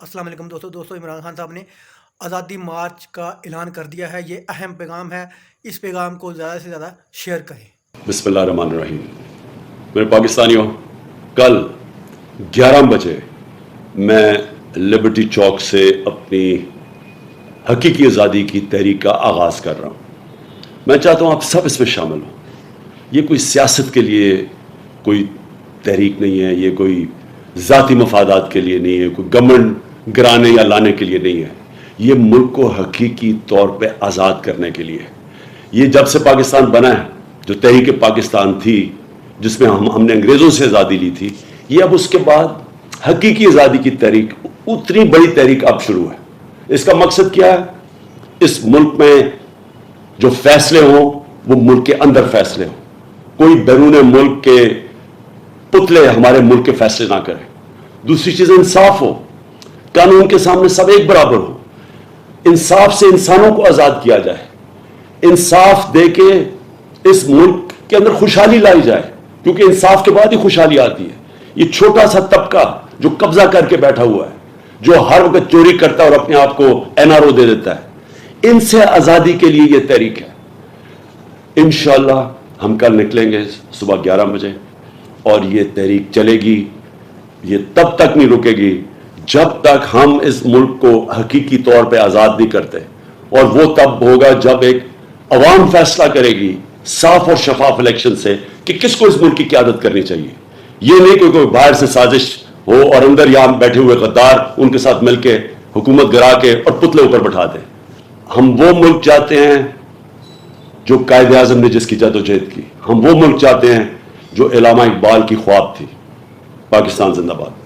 السلام علیکم دوستوں عمران خان صاحب نے آزادی مارچ کا اعلان کر دیا ہے. یہ اہم پیغام ہے, اس پیغام کو زیادہ سے زیادہ شیئر کریں. بسم اللہ الرحمن الرحیم. میرے پاکستانیوں, کل 11 بجے میں لبرٹی چوک سے اپنی حقیقی آزادی کی تحریک کا آغاز کر رہا ہوں. میں چاہتا ہوں آپ سب اس میں شامل ہوں. یہ کوئی سیاست کے لیے کوئی تحریک نہیں ہے, یہ کوئی ذاتی مفادات کے لیے نہیں ہے, کوئی گورنمنٹ گرانے یا لانے کے لیے نہیں ہے. یہ ملک کو حقیقی طور پہ آزاد کرنے کے لیے. یہ جب سے پاکستان بنا ہے, جو تحریک پاکستان تھی جس میں ہم نے انگریزوں سے آزادی لی تھی, یہ اب اس کے بعد حقیقی آزادی کی تحریک, اتنی بڑی تحریک اب شروع ہے. اس کا مقصد کیا ہے؟ اس ملک میں جو فیصلے ہوں وہ ملک کے اندر فیصلے ہوں. کوئی بیرون ملک کے پتلے ہمارے ملک کے فیصلے نہ کریں. دوسری چیز, انصاف ہو, قانون کے سامنے سب ایک برابر ہو. انصاف سے انسانوں کو آزاد کیا جائے. انصاف دے کے اس ملک کے اندر خوشحالی لائی جائے, کیونکہ انصاف کے بعد ہی خوشحالی آتی ہے. یہ چھوٹا سا طبقہ جو قبضہ کر کے بیٹھا ہوا ہے, جو ہر وقت چوری کرتا ہے اور اپنے آپ کو NRO دے دیتا ہے, ان سے آزادی کے لیے یہ تحریک ہے. انشاءاللہ ہم کل نکلیں گے صبح 11 بجے, اور یہ تحریک چلے گی. یہ تب تک نہیں رکے گی جب تک ہم اس ملک کو حقیقی طور پہ آزاد نہیں کرتے. اور وہ تب ہوگا جب ایک عوام فیصلہ کرے گی صاف اور شفاف الیکشن سے کہ کس کو اس ملک کی قیادت کرنی چاہیے. یہ نہیں کوئی باہر سے سازش ہو اور اندر یہاں بیٹھے ہوئے غدار ان کے ساتھ مل کے حکومت گرا کے اور پتلے اوپر بٹھا دیں. ہم وہ ملک چاہتے ہیں جو قائد اعظم نے جس کی جدوجہد کی. ہم وہ ملک چاہتے ہیں جو علامہ اقبال کی خواب تھی. پاکستان زندہ باد.